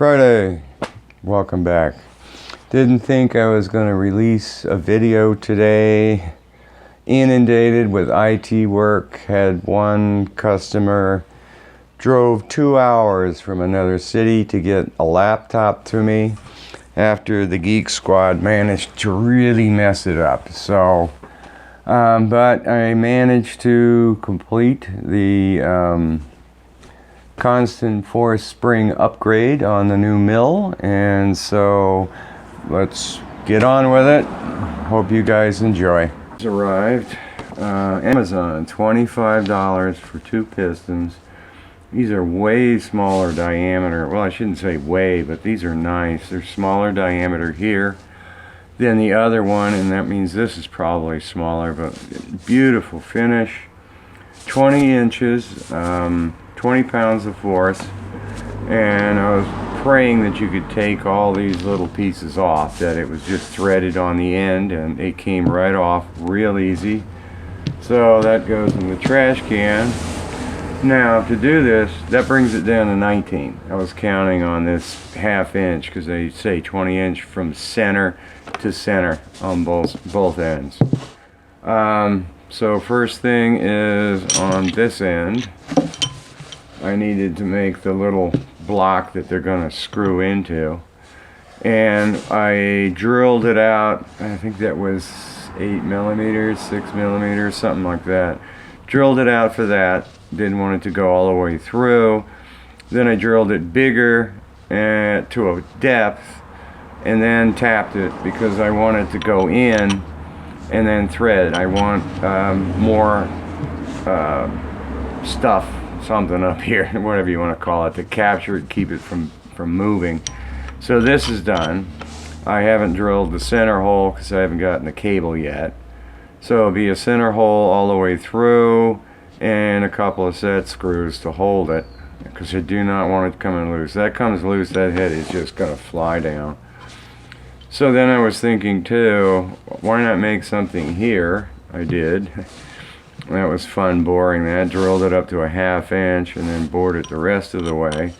Friday, welcome back. Didn't think I was going to release a video today. Inundated with IT work. Had one customer drove 2 hours from another city to get a laptop to me after the Geek Squad managed to really mess it up. So, but I managed to complete the constant force spring upgrade on the new mill, and so let's get on with it. Hope you guys enjoy. It's arrived. Amazon, $25 for 2 pistons. These are way smaller diameter. Well, I shouldn't say way, but these are nice. They're smaller diameter here than the other one, and that means this is probably smaller, but beautiful finish. 20 inches. 20 pounds of force, and I was praying that you could take all these little pieces off, that it was just threaded on the end, and it came right off real easy. So that goes in the trash can. Now to do this, that brings it down to 19. I was counting on this ½ inch because they say 20 inch from center to center on both ends. So first thing is on this end, I needed to make the little block that they're going to screw into, and I drilled it out. I think that was 8 millimeters, 6 millimeters, something like that. Drilled it out for that. Didn't want it to go all the way through. Then I drilled it bigger to a depth, and then tapped it because I want it to go in and then thread. I want more stuff, something up here, whatever you want to call it, to capture it, keep it from moving. So this is done. I haven't drilled the center hole because I haven't gotten the cable yet. So it'll be a center hole all the way through and a couple of set screws to hold it, because I do not want it coming loose. That comes loose, that head is just going to fly down. So then I was thinking too, why not make something here? I did. That was fun boring that. Drilled it up to a ½ inch and then bored it the rest of the way.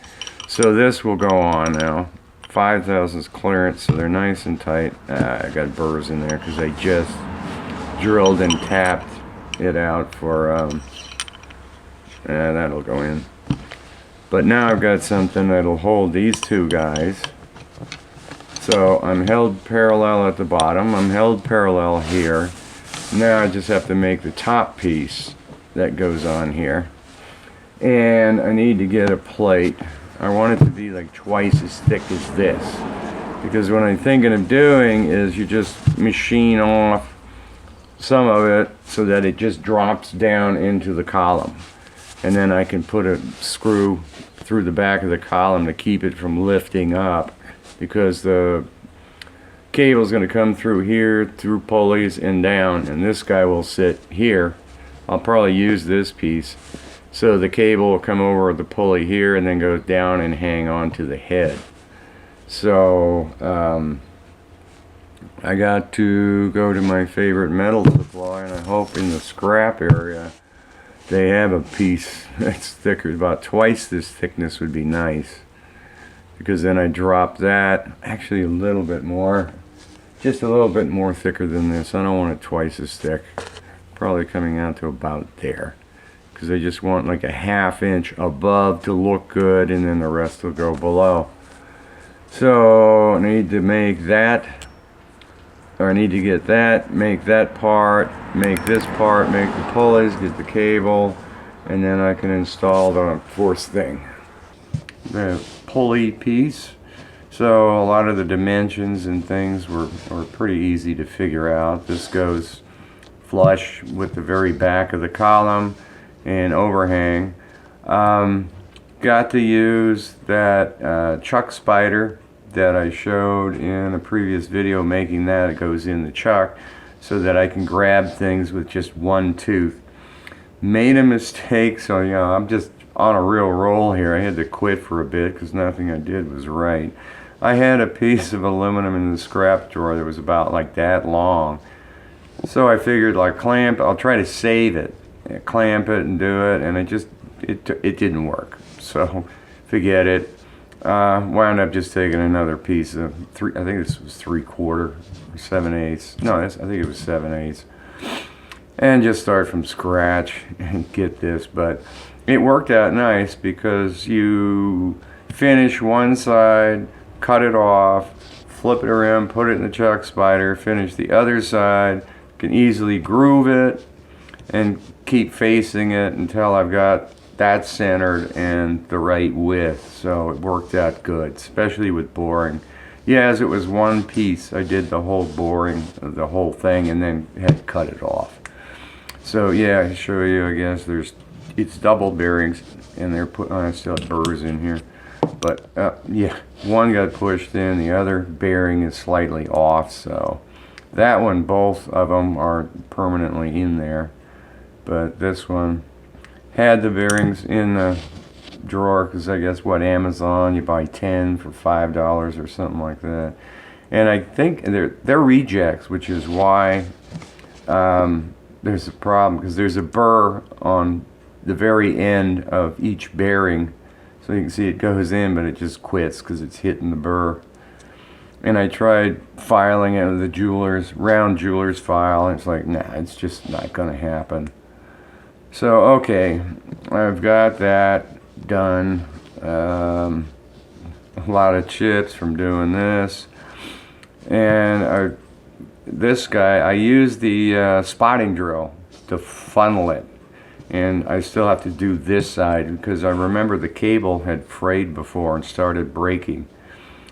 So this will go on now. 5 thousandths clearance, so they're nice and tight. I got burrs in there because I just drilled and tapped it out for, that'll go in. But now I've got something that'll hold these two guys. So I'm held parallel at the bottom. I'm held parallel here. Now I just have to make the top piece that goes on here, and I need to get a plate. I want it to be like twice as thick as this, because what I'm thinking of doing is you just machine off some of it so that it just drops down into the column, and then I can put a screw through the back of the column to keep it from lifting up, because the cable is going to come through here, through pulleys and down, and this guy will sit here. I'll probably use this piece, so the cable will come over the pulley here and then go down and hang on to the head. So I got to go to my favorite metal supply, and I hope in the scrap area they have a piece that's thicker. About twice this thickness would be nice, because then I drop that, actually a little bit more, just a little bit more thicker than this. I don't want it twice as thick, probably coming out to about there, because I just want like a ½ inch above to look good, and then the rest will go below. So I need to make that, or I need to get that, make that part, make this part, make the pulleys, get the cable, and then I can install the fourth thing, the pulley piece. So a lot of the dimensions and things were pretty easy to figure out. This goes flush with the very back of the column and overhang. Got to use that chuck spider that I showed in a previous video, making that. It goes in the chuck so that I can grab things with just one tooth. Made a mistake, so you know, I'm just on a real roll here. I had to quit for a bit because nothing I did was right. I had a piece of aluminum in the scrap drawer that was about like that long. So I figured, like, I'll try to save it, clamp it and do it, and it didn't work. So forget it. Wound up just taking another piece of I think this was 3/4 or 7/8. No, I think it was 7/8. And just start from scratch and get this. But it worked out nice because you finish one side, cut it off, flip it around, put it in the chuck spider, finish the other side, can easily groove it and keep facing it until I've got that centered and the right width. So it worked out good, especially with boring. Yeah, as it was one piece, I did the whole boring of the whole thing and then had to cut it off. So yeah, I show you, I guess it's double bearings and they're put on, I still have burrs in here. But yeah, one got pushed in, the other bearing is slightly off, so that one, both of them are permanently in there. But this one had the bearings in the drawer because I guess what, Amazon, you buy 10 for $5 or something like that. And I think they're rejects, which is why there's a problem, because there's a burr on the very end of each bearing. So you can see it goes in, but it just quits because it's hitting the burr. And I tried filing it with the round jeweler's file, and it's like, nah, it's just not going to happen. So, okay, I've got that done. A lot of chips from doing this. And this guy, I used the spotting drill to funnel it. And I still have to do this side because I remember the cable had frayed before and started breaking.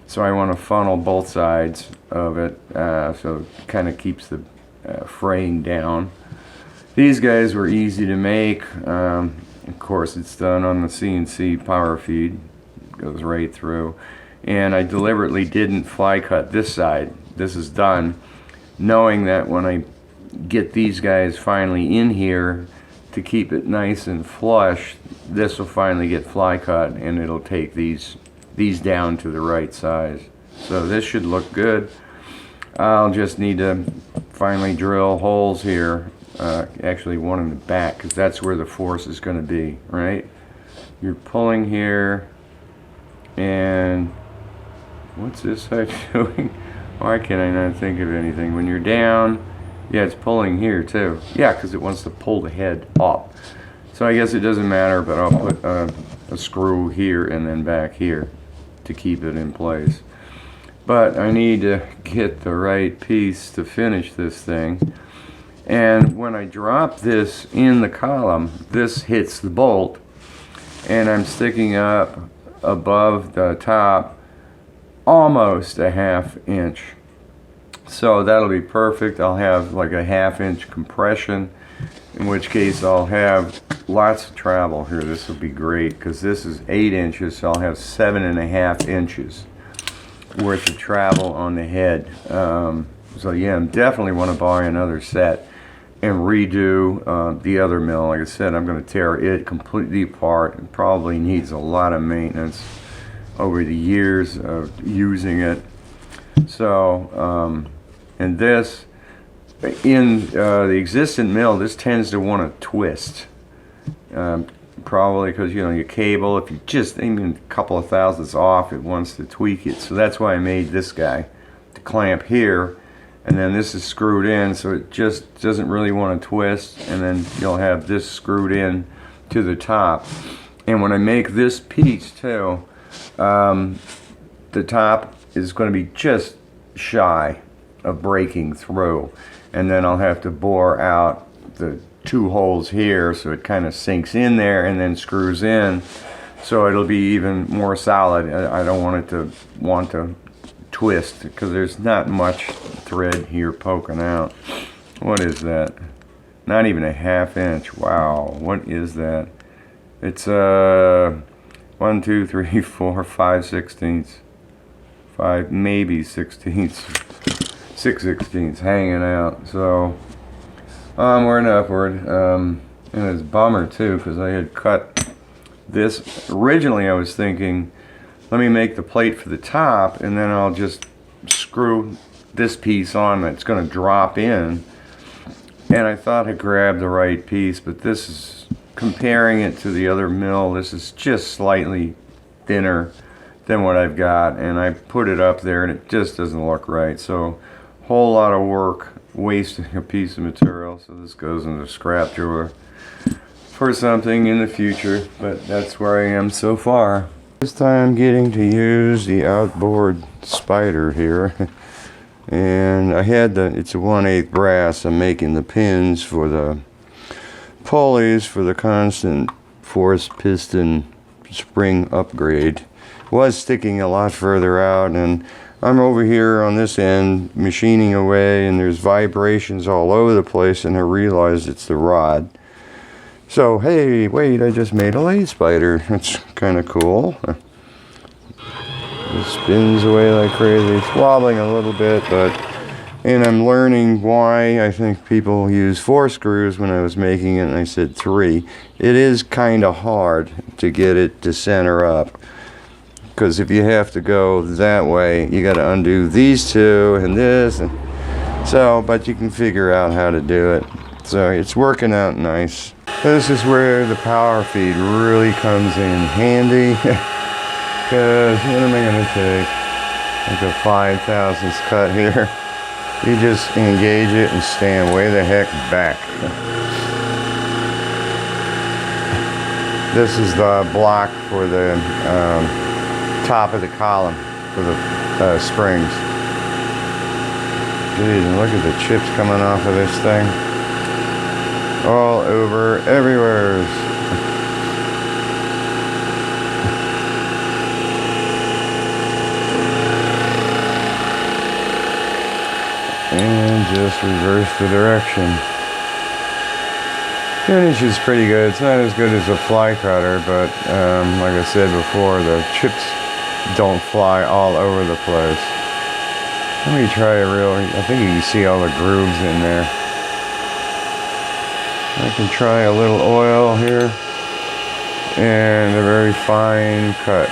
So I want to funnel both sides of it so it kind of keeps the fraying down. These guys were easy to make. Of course, it's done on the CNC power feed. It goes right through. And I deliberately didn't fly cut this side. This is done, knowing that when I get these guys finally in here, to keep it nice and flush, this will finally get fly cut and it'll take these down to the right size. So this should look good. I'll just need to finally drill holes here, actually one in the back, because that's where the force is going to be, right? You're pulling here, and what's this side doing? Why can I not think of anything? When you're down, yeah, it's pulling here too. Yeah, because it wants to pull the head up. So I guess it doesn't matter, but I'll put a screw here and then back here to keep it in place. But I need to get the right piece to finish this thing. And when I drop this in the column, this hits the bolt, and I'm sticking up above the top almost a 1/2 inch. So that'll be perfect. I'll have like a 1/2 inch compression, in which case I'll have lots of travel here. This will be great because this is 8 inches, so I'll have 7.5 inches worth of travel on the head. So yeah, I definitely want to buy another set and redo the other mill. Like I said, I'm going to tear it completely apart. It probably needs a lot of maintenance over the years of using it. So, and this, in the existing mill, this tends to want to twist. Probably because, you know, your cable, if you just, even a couple of thousandths off, it wants to tweak it. So that's why I made this guy to clamp here. And then this is screwed in, so it just doesn't really want to twist. And then you'll have this screwed in to the top. And when I make this piece too, the top is going to be just shy of breaking through. And then I'll have to bore out the 2 holes here so it kind of sinks in there and then screws in. So it'll be even more solid. I don't want it to want to twist because there's not much thread here poking out. What is that? Not even a 1/2 inch. Wow, what is that? It's 1, 2, 3, 4, 5 sixteenths. 5, maybe 16ths. 6/16 hanging out. So onward and upward. And it's a bummer too because I had cut this. Originally I was thinking, let me make the plate for the top and then I'll just screw this piece on that's going to drop in. And I thought I grabbed the right piece, but this is, comparing it to the other mill, this is just slightly thinner than what I've got, and I put it up there and it just doesn't look right. So whole lot of work wasting a piece of material. So this goes in the scrap drawer for something in the future, but that's where I am so far. This time I'm getting to use the outboard spider here. And I had it's a 1/8 brass. I'm making the pins for the pulleys for the constant force piston spring upgrade. Was sticking a lot further out, and I'm over here on this end machining away, and there's vibrations all over the place, and I realized it's the rod. So hey, wait, I just made a lathe spider. That's kind of cool. It spins away like crazy. It's wobbling a little bit, and I'm learning why I think people use 4 screws when I was making it, and I said 3. It is kind of hard to get it to center up, because if you have to go that way, you got to undo these 2 and this, and so, but you can figure out how to do it. So it's working out nice. This is where the power feed really comes in handy. Because what am I going to take? Like a 5/1000 cut here. You just engage it and stand way the heck back. This is the block for the top of the column for the springs. Geez, and look at the chips coming off of this thing. All over, everywhere. And just reverse the direction. Finish is pretty good. It's not as good as a fly cutter, but like I said before, the chips don't fly all over the place. Let me try I think you can see all the grooves in there. I can try a little oil here and a very fine cut.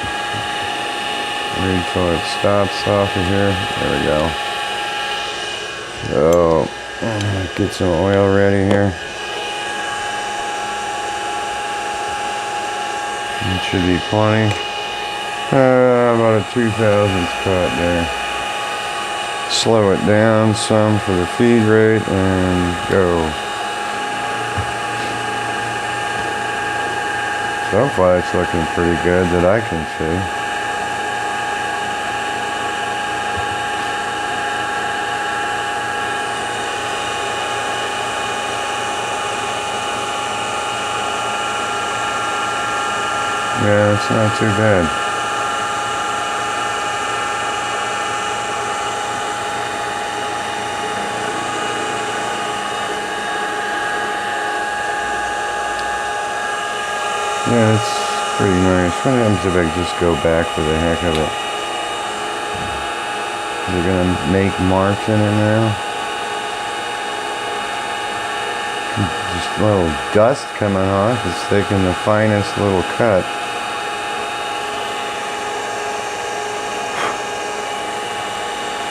Wait until it stops off of here. There we go. So, get some oil ready here. It should be plenty. About a 2/1000 cut there. Slow it down some for the feed rate and go. So far it's looking pretty good that I can see. Yeah, it's not too bad. Yeah, it's pretty nice. What happens if I just go back for the heck of it? They're gonna make marks in it now. Just a little dust coming off. It's taking the finest little cut.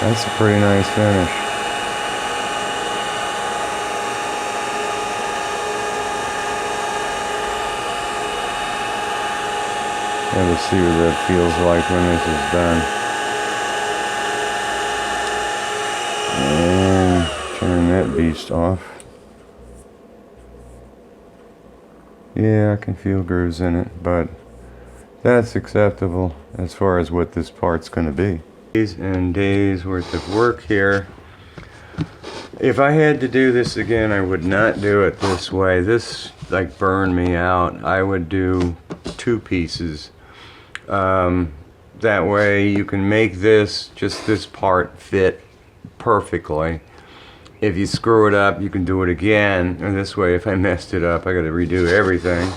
That's a pretty nice finish. Yeah, let's see what that feels like when this is done. And turn that beast off. Yeah, I can feel grooves in it, but that's acceptable as far as what this part's going to be. Days and days worth of work here. If I had to do this again, I would not do it this way. This like burned me out. I would do 2 pieces. That way you can make just this part fit perfectly. If you screw it up, you can do it again. And this way, if I messed it up, I got to redo everything.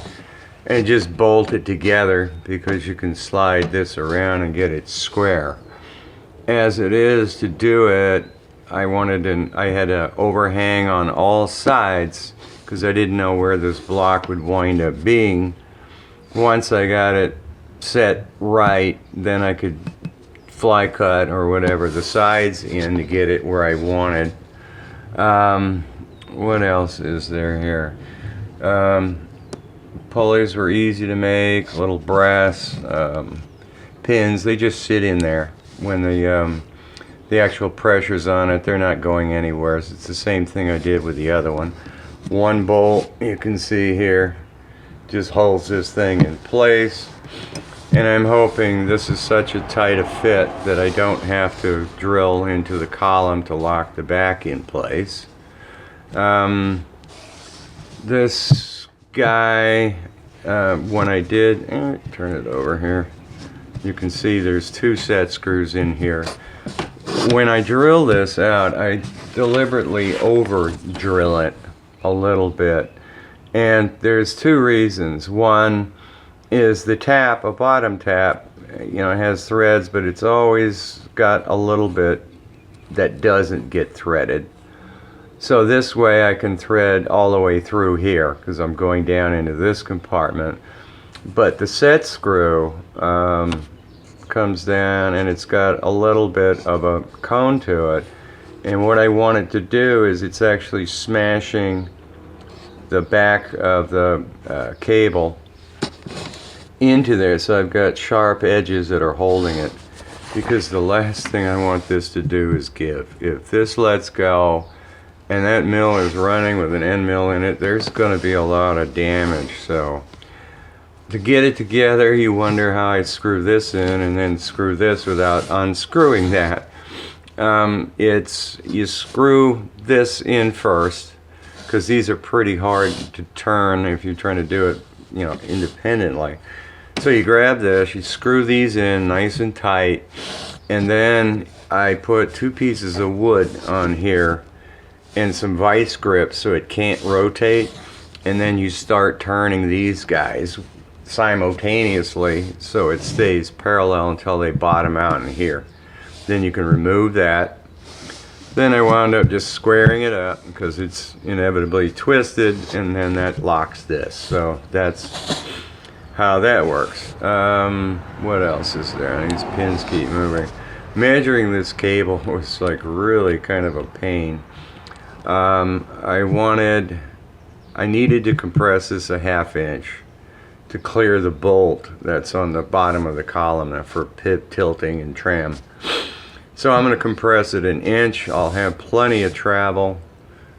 And just bolt it together, because you can slide this around and get it square. As it is, to do it, I had an overhang on all sides, because I didn't know where this block would wind up being. Once I got it set right, then I could fly cut or whatever the sides in to get it where I wanted. What else is there here? Pulleys were easy to make, little brass pins, they just sit in there. When the actual pressure's on it, they're not going anywhere. It's the same thing I did with the other one. One bolt, you can see here, just holds this thing in place. And I'm hoping this is such a tight a fit that I don't have to drill into the column to lock the back in place. This guy, when I did, turn it over here, you can see there's 2 set screws in here. When I drill this out, I deliberately over drill it a little bit. And there's 2 reasons. One is the tap, a bottom tap, you know, it has threads, but it's always got a little bit that doesn't get threaded. So this way I can thread all the way through here because I'm going down into this compartment. But the set screw comes down and it's got a little bit of a cone to it. And what I want it to do is it's actually smashing the back of the cable into there, so I've got sharp edges that are holding it, because the last thing I want this to do is give. If this lets go and that mill is running with an end mill in it, there's going to be a lot of damage. So to get it together, you wonder how I screw this in and then screw this without unscrewing that. You screw this in first, because these are pretty hard to turn if you're trying to do it, you know, independently. So you grab this, you screw these in nice and tight, and then I put 2 pieces of wood on here and some vice grips so it can't rotate, and then you start turning these guys simultaneously so it stays parallel until they bottom out in here. Then you can remove that. Then I wound up just squaring it up because it's inevitably twisted, and then that locks this. So that's how that works. What else is there? These pins keep moving. Measuring this cable was like really kind of a pain. I needed to compress this a 1/2 inch to clear the bolt that's on the bottom of the column for pip tilting and trim. So I'm going to compress it 1 inch. I'll have plenty of travel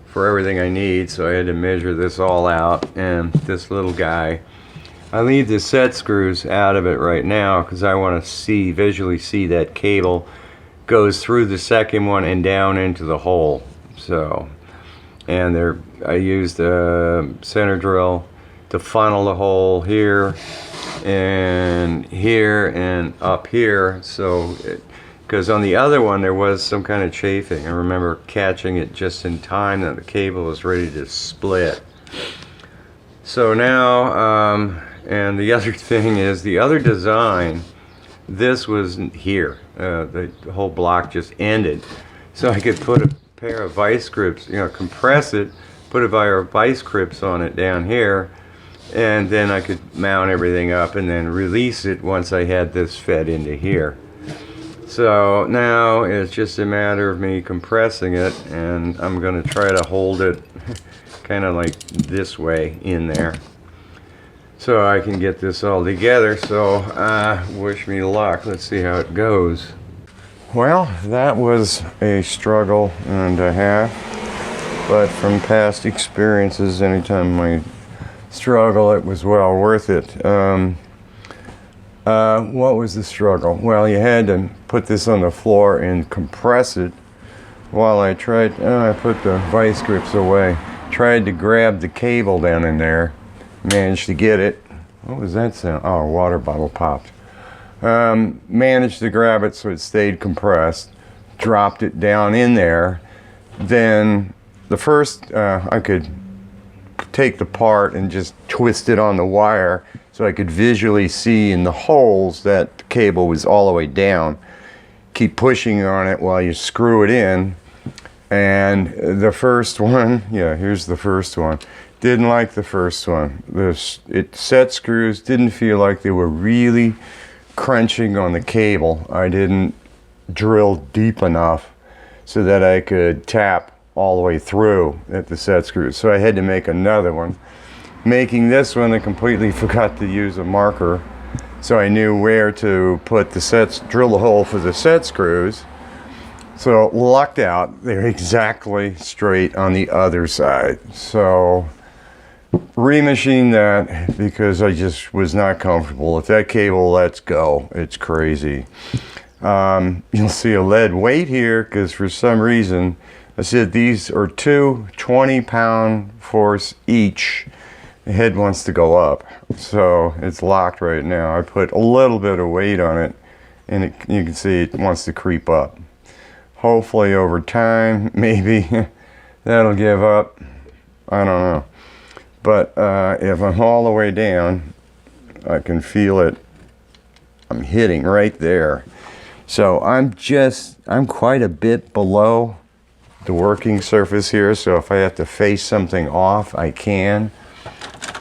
for everything I need, so I had to measure this all out. And this little guy, I leave the set screws out of it right now because I want to visually see that cable goes through the second one and down into the hole. So, and I used a center drill to funnel the hole here and up here. So, because on the other one there was some kind of chafing. I remember catching it just in time that the cable was ready to split. So now, and the other thing is, the other design, this was here. The whole block just ended. So I could put a pair of vice grips, you know, compress it, put a pair of vice grips on it down here, and then I could mount everything up and then release it once I had this fed into here. So now it's just a matter of me compressing it, and I'm going to try to hold it kind of like this way in there so I can get this all together. So wish me luck. Let's see how it goes. Well, that was a struggle and a half, but from past experiences, anytime I struggle, it was well worth it. What was the struggle? Well, you had to put this on the floor and compress it while I tried. I put the vice grips away. Tried to grab the cable down in there. Managed to get it. What was that sound? Oh, a water bottle popped. Managed to grab it so it stayed compressed. Dropped it down in there. Then the first, I could take the part and just twist it on the wire so I could visually see in the holes that the cable was all the way down. Keep pushing on it while you screw it in. And the first one, yeah, here's the first one. Didn't like the first one. It set screws didn't feel like they were really crunching on the cable. I didn't drill deep enough so that I could tap all the way through at the set screws. So I had to make another one. Making this one, I completely forgot to use a marker So I knew where to put the sets, drill the hole for the set screws. So lucked out, they're exactly straight on the other side. So remachine that because I just was not comfortable. If that cable lets go, it's crazy. You'll see a lead weight here because for some reason, I said these are two 20-pound force each. The head wants to go up, so it's locked right now. I put a little bit of weight on it, and you can see it wants to creep up. Hopefully over time, maybe that'll give up. I don't know. But if I'm all the way down, I can feel it. I'm hitting right there. So I'm quite a bit below the working surface here, so if I have to face something off, I can.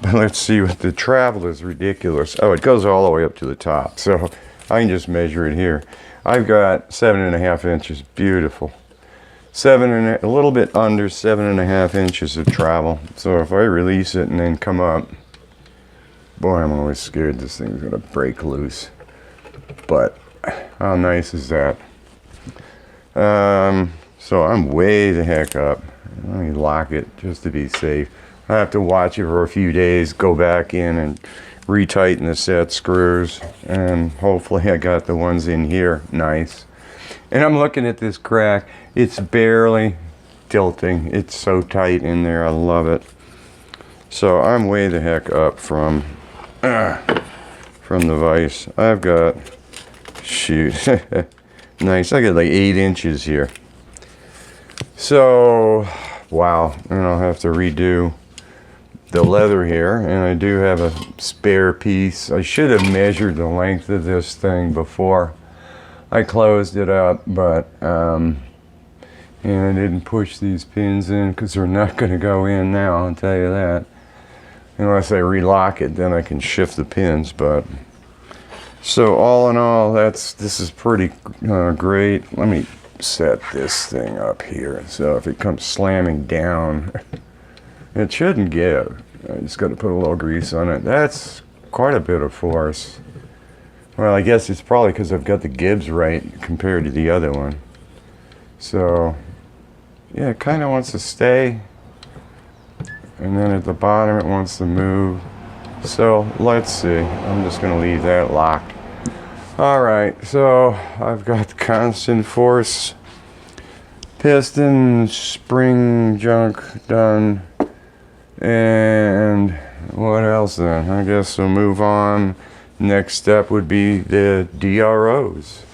But let's see what the travel is ridiculous. Oh, it goes all the way up to the top, so I can just measure it here. I've got 7.5 inches, beautiful. A little bit under 7.5 inches of travel. So if I release it and then come up, boy, I'm always scared this thing's gonna break loose. But how nice is that? So I'm way the heck up. Let me lock it just to be safe. I have to watch it for a few days, go back in and retighten the set screws, and hopefully I got the ones in here nice. And I'm looking at this crack. It's barely tilting. It's so tight in there. I love it. So I'm way the heck up from the vise. I've got, shoot, nice. I got like 8 inches here. So, wow. And I'll have to redo the leather here, and I do have a spare piece. I should have measured the length of this thing before I closed it up, but and I didn't push these pins in because they're not going to go in now, I'll tell you that. Unless I relock it, then I can shift the pins. But so all in all, this is pretty great. Let me set this thing up here, so if it comes slamming down, it shouldn't give. I just got to put a little grease on it. That's quite a bit of force. Well, I guess it's probably because I've got the Gibbs right compared to the other one. So, yeah, it kind of wants to stay. And then at the bottom, it wants to move. So, let's see. I'm just going to leave that locked. All right, so I've got the constant force piston, spring junk done. And what else then? I guess we'll move on. Next step would be the DROs.